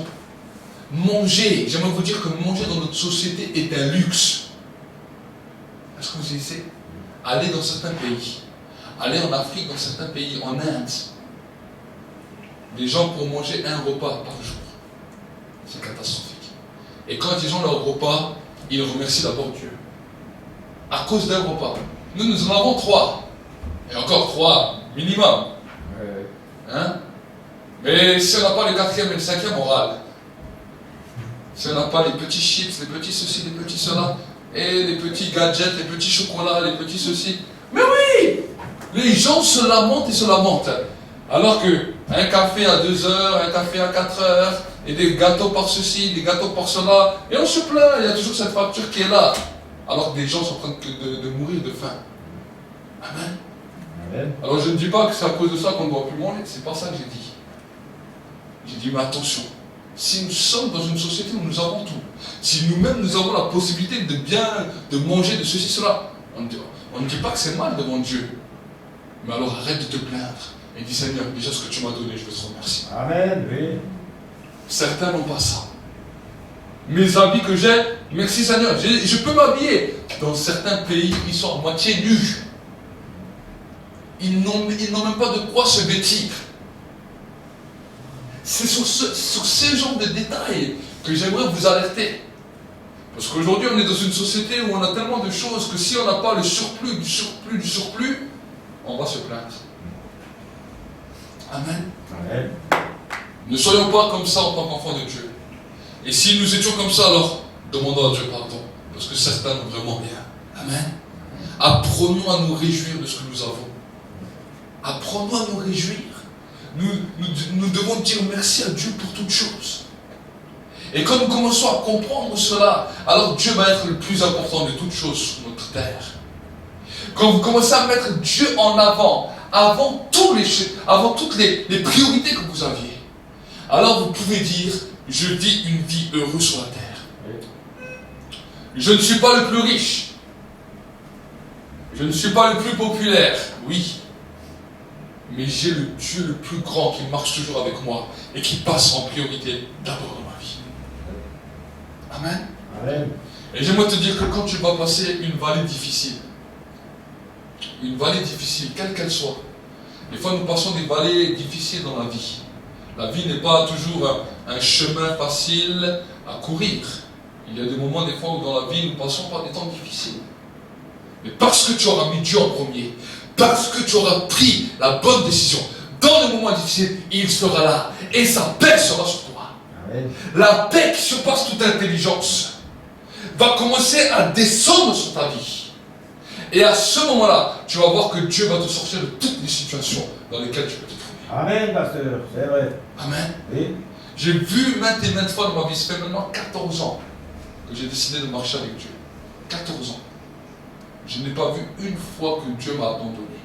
Manger, j'aimerais vous dire que manger dans notre société est un luxe. Est-ce que vous savez? Aller dans certains pays, aller en Afrique, dans certains pays, en Inde, les gens pour manger un repas par jour. C'est catastrophique. Et quand ils ont leur repas, ils remercient d'abord Dieu. À cause d'un repas. Nous en avons 3. Et encore 3, minimum. Hein? Mais si on n'a pas le 4e et le 5e, on râle. Si on n'a pas les petits chips, les petits ceci, les petits cela, et les petits gadgets, les petits chocolats, les petits ceci. Mais oui! Les gens se lamentent et se lamentent. Alors que un café à 2 heures, un café à 4 heures, et des gâteaux par ceci, des gâteaux par cela, et on se plaint, il y a toujours cette facture qui est là. Alors que des gens sont en train de mourir de faim. Amen. Amen. Alors je ne dis pas que c'est à cause de ça qu'on ne doit plus manger, c'est pas ça que j'ai dit. J'ai dit, mais attention, si nous sommes dans une société où nous avons tout, si nous-mêmes nous avons la possibilité de manger de ceci, cela, on ne dit pas que c'est mal devant Dieu. Mais alors arrête de te plaindre et dis, Seigneur, déjà ce que tu m'as donné, je veux te remercier. Amen, oui. Certains n'ont pas ça. Mes habits que j'ai, merci Seigneur, je peux m'habiller. Dans certains pays, ils sont à moitié nus. Ils n'ont même pas de quoi se vêtir. C'est sur ce genre de détails que j'aimerais vous alerter. Parce qu'aujourd'hui, on est dans une société où on a tellement de choses que si on n'a pas le surplus, du surplus, on va se plaindre. Amen. Amen. Ne soyons pas comme ça en tant qu'enfants de Dieu. Et si nous étions comme ça, alors demandons à Dieu pardon. Parce que certains ont vraiment bien. Amen. Apprenons à nous réjouir de ce que nous avons. Apprenons à nous réjouir. Nous devons dire merci à Dieu pour toutes choses. Et quand nous commençons à comprendre cela, alors Dieu va être le plus important de toutes choses sur notre terre. Quand vous commencez à mettre Dieu en avant toutes les priorités que vous aviez, alors vous pouvez dire, je vis une vie heureuse sur la terre. Je ne suis pas le plus riche. Je ne suis pas le plus populaire, oui. mais j'ai le Dieu le plus grand qui marche toujours avec moi et qui passe en priorité d'abord dans ma vie. Amen. Amen. Et j'aimerais te dire que quand tu vas passer une vallée difficile, quelle qu'elle soit, des fois nous passons des vallées difficiles dans la vie. La vie n'est pas toujours un chemin facile à courir. Il y a des moments, des fois, où dans la vie, nous passons par des temps difficiles. Mais parce que tu auras mis Dieu en premier, parce que tu auras pris la bonne décision, dans les moments difficiles, il sera là. Et sa paix sera sur toi. Amen. La paix qui surpasse toute intelligence va commencer à descendre sur ta vie. Et à ce moment-là, tu vas voir que Dieu va te sortir de toutes les situations dans lesquelles tu peux te trouver. Amen, pasteur, c'est vrai. Amen. Oui. J'ai vu maintes et maintes fois dans ma vie, ça fait maintenant 14 ans que j'ai décidé de marcher avec Dieu. 14 ans. Je n'ai pas vu une fois que Dieu m'a abandonné.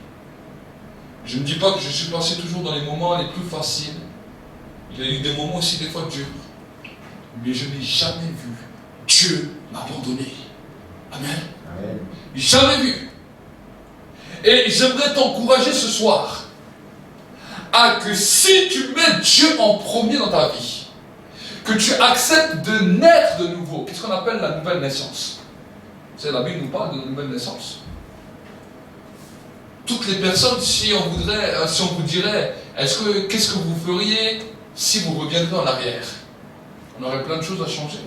Je ne dis pas que je suis passé toujours dans les moments les plus faciles. Il y a eu des moments aussi des fois durs. Mais je n'ai jamais vu Dieu m'abandonner. Amen. Amen. Jamais vu. Et j'aimerais t'encourager ce soir à que si tu mets Dieu en premier dans ta vie, que tu acceptes de naître de nouveau, qu'est-ce qu'on appelle la nouvelle naissance? C'est la Bible nous parle de la nouvelle naissance. Toutes les personnes, si on vous dirait, qu'est-ce que vous feriez si vous reviendrez en arrière? On aurait plein de choses à changer.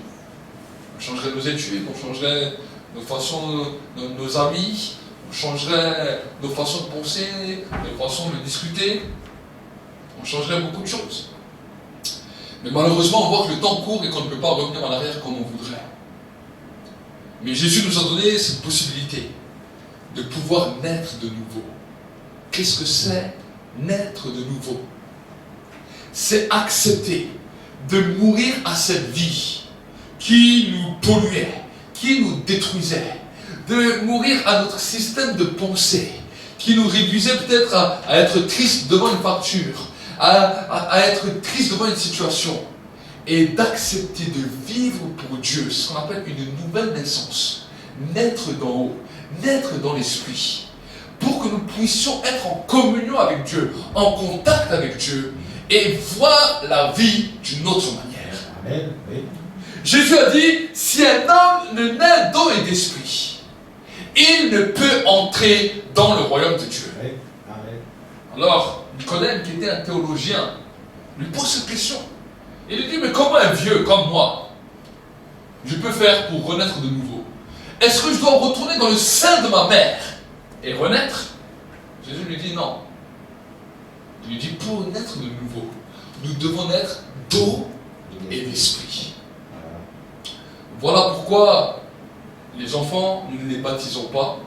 On changerait nos études, on changerait nos façons, nos amis, on changerait nos façons de penser, nos façons de discuter. On changerait beaucoup de choses. Mais malheureusement, on voit que le temps court et qu'on ne peut pas revenir en arrière comme on voudrait. Mais Jésus nous a donné cette possibilité de pouvoir naître de nouveau. Qu'est-ce que c'est naître de nouveau? C'est accepter de mourir à cette vie qui nous polluait, qui nous détruisait, de mourir à notre système de pensée, qui nous réduisait peut-être à être triste devant une facture, à être triste devant une situation, et d'accepter de vivre pour Dieu, ce qu'on appelle une nouvelle naissance, naître d'en haut, naître dans l'esprit, pour que nous puissions être en communion avec Dieu, en contact avec Dieu, et voir la vie d'une autre manière. Amen. Oui. Jésus a dit, si un homme ne naît d'eau et d'esprit, il ne peut entrer dans le royaume de Dieu. Oui. Amen. Alors, Nicodème, qui était un théologien, lui pose cette question. Il lui dit, mais comment un vieux comme moi, je peux faire pour renaître de nouveau? Est-ce que je dois retourner dans le sein de ma mère et renaître? Jésus lui dit non. Il lui dit, pour naître de nouveau, nous devons naître d'eau et d'esprit. Voilà pourquoi les enfants, nous ne les baptisons pas,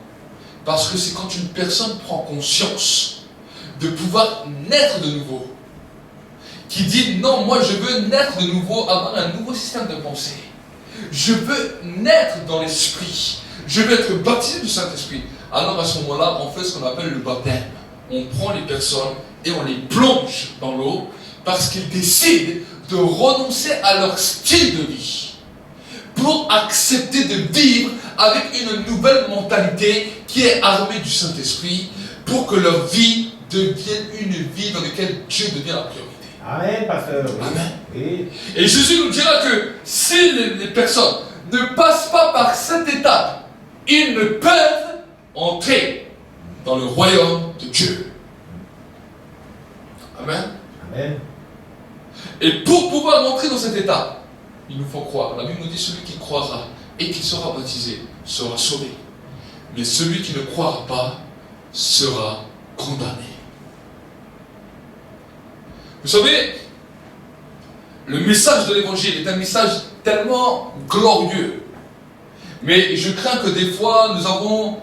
parce que c'est quand une personne prend conscience de pouvoir naître de nouveau, qui dit non, moi je veux naître de nouveau, avoir un nouveau système de pensée. Je veux naître dans l'esprit. Je veux être baptisé du Saint-Esprit. Alors à ce moment-là, on fait ce qu'on appelle le baptême. On prend les personnes et on les plonge dans l'eau parce qu'ils décident de renoncer à leur style de vie pour accepter de vivre avec une nouvelle mentalité qui est armée du Saint-Esprit pour que leur vie devienne une vie dans laquelle Dieu devient la priorité. Amen, pasteur. Oui. Amen. Oui. Et Jésus nous dira que si les personnes ne passent pas par cette étape, ils ne peuvent entrer dans le royaume de Dieu. Amen. Amen. Et pour pouvoir entrer dans cette étape, il nous faut croire. La Bible nous dit celui qui croira et qui sera baptisé sera sauvé. Mais celui qui ne croira pas sera condamné. Vous savez, le message de l'évangile est un message tellement glorieux. Mais je crains que des fois, nous avons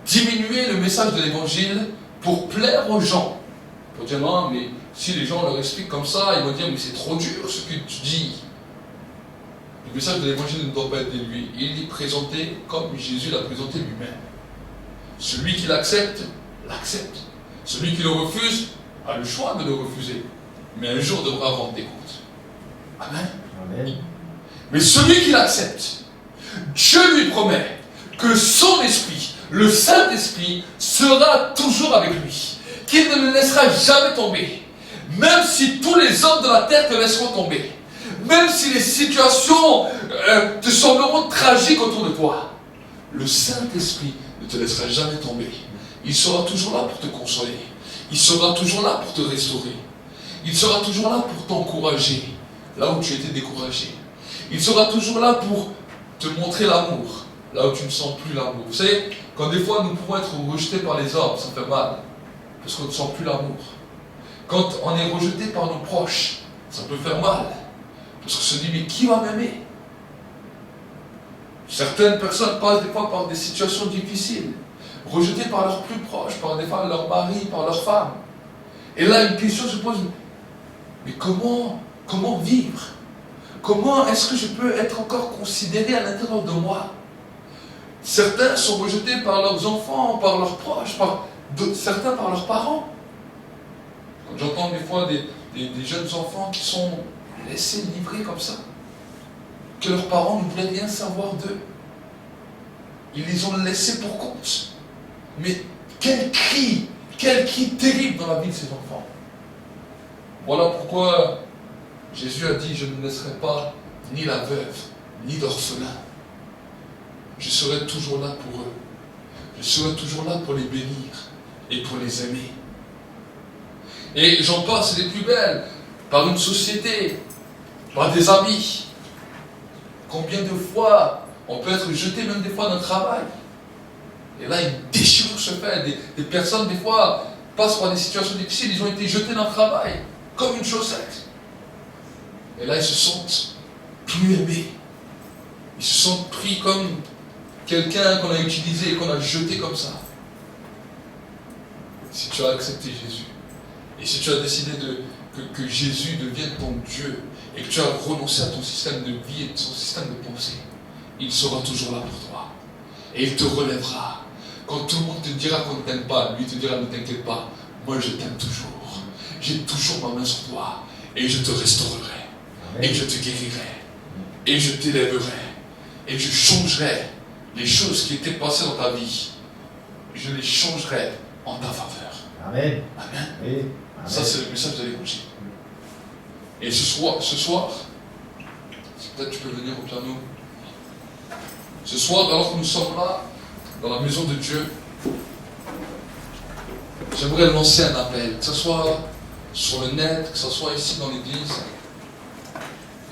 diminué le message de l'évangile pour plaire aux gens. Pour dire non, mais si les gens leur expliquent comme ça, ils vont dire mais c'est trop dur ce que tu dis. Le message de l'évangile ne doit pas être de lui. Il est présenté comme Jésus l'a présenté lui-même. Celui qui l'accepte, l'accepte. Celui qui le refuse a le choix de le refuser. Mais un jour devra rendre des comptes. Amen. Amen. Mais celui qui l'accepte, Dieu lui promet que son esprit, le Saint-Esprit, sera toujours avec lui. qu'il ne le laissera jamais tomber. Même si tous les hommes de la terre te laisseront tomber. Même si les situations te sembleront tragiques autour de toi. Le Saint-Esprit ne te laissera jamais tomber. Il sera toujours là pour te consoler. Il sera toujours là pour te restaurer. Il sera toujours là pour t'encourager, là où tu étais découragé. Il sera toujours là pour te montrer l'amour, là où tu ne sens plus l'amour. Vous savez, quand des fois nous pouvons être rejetés par les hommes, ça fait mal, parce qu'on ne sent plus l'amour. Quand on est rejeté par nos proches, ça peut faire mal, parce qu'on se dit, mais qui va m'aimer? Certaines personnes passent des fois par des situations difficiles, rejetées par leurs plus proches, par des fois leur mari, par leur femme. Et là, une question se pose, mais comment vivre? Comment est-ce que je peux être encore considéré à l'intérieur de moi? Certains sont rejetés par leurs enfants, par leurs proches, certains par leurs parents. Quand j'entends des fois des jeunes enfants qui sont laissés livrer comme ça, que leurs parents ne voulaient rien savoir d'eux. Ils les ont laissés pour compte. Mais quel cri terrible dans la vie de ces enfants. Voilà pourquoi Jésus a dit, je ne laisserai pas ni la veuve, ni l'orphelin. Je serai toujours là pour eux. Je serai toujours là pour les bénir et pour les aimer. Et j'en passe les plus belles, par une société, par des amis. Combien de fois on peut être jeté même des fois d'un travail. Et là, une déchirure se fait. Des personnes, des fois, passent par des situations difficiles. Ils ont été jetés d'un travail, comme une chaussette. Et là, ils se sentent plus aimés. Ils se sentent pris comme quelqu'un qu'on a utilisé et qu'on a jeté comme ça. Si tu as accepté Jésus, et si tu as décidé que Jésus devienne ton Dieu, et que tu as renoncé à ton système de vie et ton système de pensée, il sera toujours là pour toi. Et il te relèvera. Quand tout le monde te dira qu'on ne t'aime pas, lui te dira ne t'inquiète pas, moi je t'aime toujours. J'ai toujours ma main sur toi. Et je te restaurerai. Et je te guérirai. Et je t'élèverai. Et je changerai les choses qui étaient passées dans ta vie. Je les changerai en ta faveur. Amen. Amen. Oui. Amen. Ça c'est le message de l'évangile. Et ce soir, peut-être tu peux venir au piano. Ce soir, alors que nous sommes là, dans la maison de Dieu, j'aimerais lancer un appel, que ce soit sur le net, que ce soit ici dans l'église.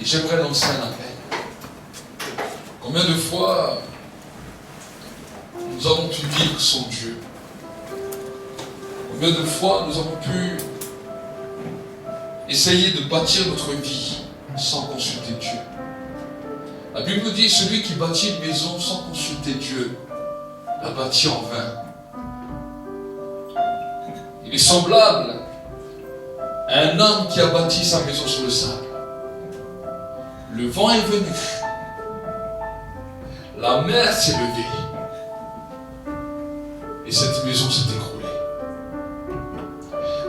Et j'aimerais lancer un appel. Combien de fois nous avons pu vivre sans Dieu? Combien de fois nous avons pu essayer de bâtir notre vie sans consulter Dieu? La Bible dit, celui qui bâtit une maison sans consulter Dieu, la bâtit en vain. Il est semblable à un homme qui a bâti sa maison sur le sable. Le vent est venu. La mer s'est levée. Et cette maison s'est écroulée.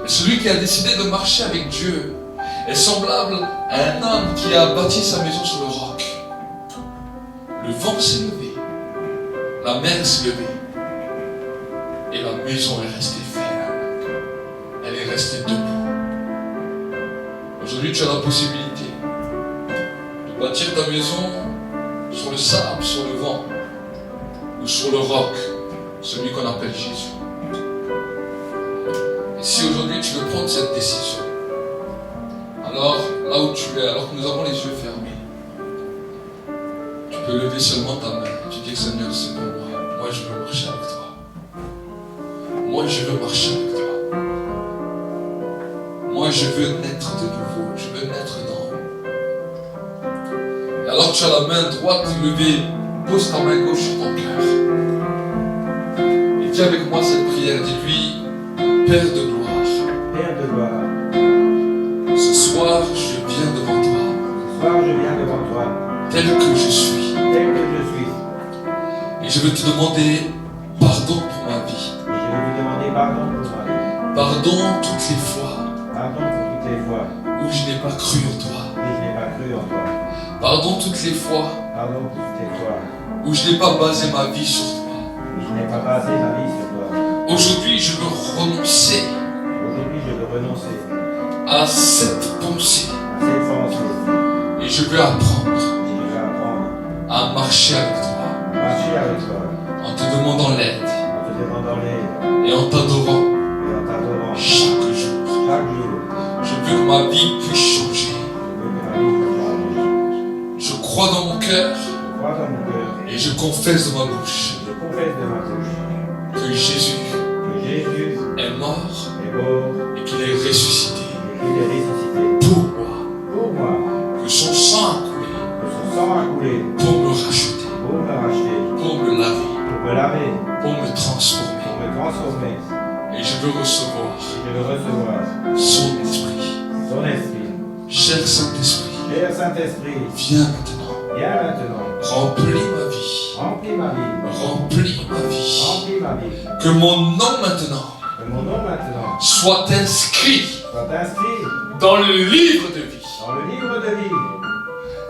Mais celui qui a décidé de marcher avec Dieu est semblable à un homme qui a bâti sa maison sur le roc. Le vent s'est levé, la mer s'est levée, et la maison est restée ferme. Elle est restée debout. Aujourd'hui, tu as la possibilité de bâtir ta maison sur le sable, sur le vent, ou sur le roc, celui qu'on appelle Jésus. Et si aujourd'hui tu veux prendre cette décision, alors là où tu es, alors que nous avons les yeux fermés, tu peux lever seulement ta main et tu dis, Seigneur, c'est pour moi. Moi, je veux marcher avec toi. Moi, je veux marcher avec toi. Moi, je veux naître de nouveau. Je veux naître dans. Et alors que tu as la main droite levée, pose ta main gauche sur ton cœur. Et dis avec moi cette prière. Dis-lui, Père de gloire. Père de gloire. Ce soir, je viens devant toi. Ce soir, je viens devant toi. Tel que je suis. Tel que je suis. Et je veux te demander pardon pour ma vie. Et je vais vous demander pardon pour ma vie. Pardon toutes les fois Pardon pour toutes les fois où je n'ai pas cru en toi. où je n'ai pas cru en toi. Pardon toutes les fois Pardon pour toutes les fois où je n'ai pas basé ma vie sur toi. où je n'ai pas basé ma vie sur toi. Aujourd'hui, je veux renoncer renoncer à cette pensée. à cette pensée. Et je veux apprendre Et je vais apprendre à marcher avec toi à marcher avec toi en te demandant l'aide en te demandant l'aide et en t'adorant et en t'adorant chaque jour. chaque jour. Je veux que ma vie puisse changer. Je veux que ma vie change. Je crois dans mon cœur Je crois dans mon cœur et je confesse de ma bouche je confesse de ma bouche que Jésus que Jésus est mort est mort et qu'il est ressuscité et qu'il est ressuscité pour moi, pour moi, que son sang a coulé que son sang a coulé pour me racheter, pour me racheter, pour me laver, pour me laver, pour me transformer. pour me transformer. Et je veux recevoir Je veux recevoir son esprit. son esprit. Cher Saint-Esprit, Cher Saint-Esprit, viens maintenant, viens maintenant, remplis ma vie, remplis ma vie, remplis ma vie. remplis ma vie. Que mon nom maintenant Que mon nom maintenant soit inscrit soit inscrit dans le livre de vie. dans le livre de vie.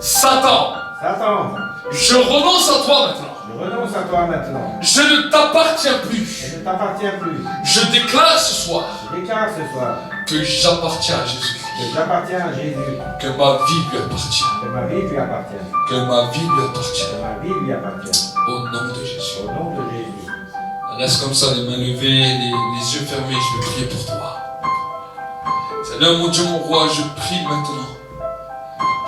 Satan, Satan, je renonce à toi maintenant. je renonce à toi maintenant. Je ne t'appartiens plus. Je ne t'appartiens plus. Je déclare ce soir Je déclare ce soir que j'appartiens à Jésus-Christ. que j'appartiens à Jésus, Que ma vie lui appartient. que ma vie lui appartient, Que ma vie lui appartient. que ma vie lui appartient. Au nom de Jésus. Au nom de Jésus. Reste comme ça, les mains levées, les yeux fermés, je vais prier pour toi. Seigneur mon Dieu, mon roi, je prie maintenant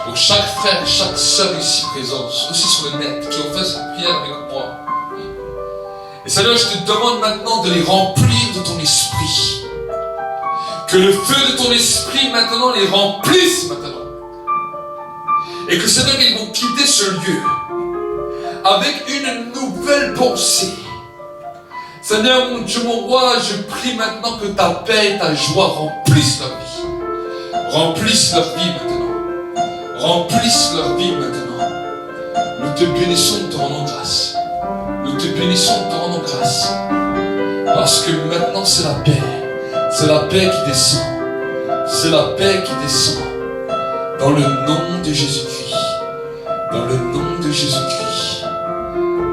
pour chaque frère, chaque sœur ici présente, aussi sur le net, qui ont fait cette prière avec moi. Et Seigneur, je te demande maintenant de les remplir de ton esprit. Que le feu de ton esprit maintenant les remplisse maintenant. Et que Seigneur, ils vont quitter ce lieu avec une nouvelle pensée. Seigneur, mon Dieu, mon roi, je prie maintenant que ta paix et ta joie remplissent leur vie. Remplissent leur vie maintenant. Remplissent leur vie maintenant. Nous te bénissons, nous te rendons grâce. Nous te bénissons, nous te rendons grâce. Parce que maintenant c'est la paix. C'est la paix qui descend. C'est la paix qui descend. Dans le nom de Jésus-Christ. Dans le nom de Jésus-Christ.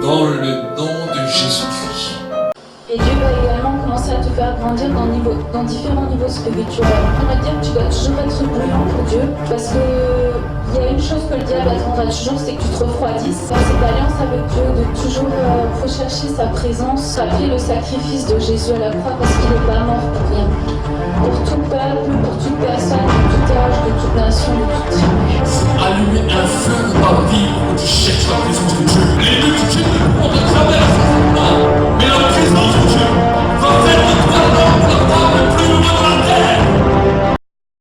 Dans le nom de Jésus-Christ. Et Dieu va également commencer à te faire grandir dans différents niveaux spirituels. On va dire que tu dois toujours être brûlant pour Dieu, parce que il y a une chose que le diable attendra toujours, c'est que tu te refroidisses. Dans cette alliance avec Dieu, de toujours rechercher sa présence, rappeler le sacrifice de Jésus à la croix, parce qu'il n'est pas mort pour rien. Pour tout peuple,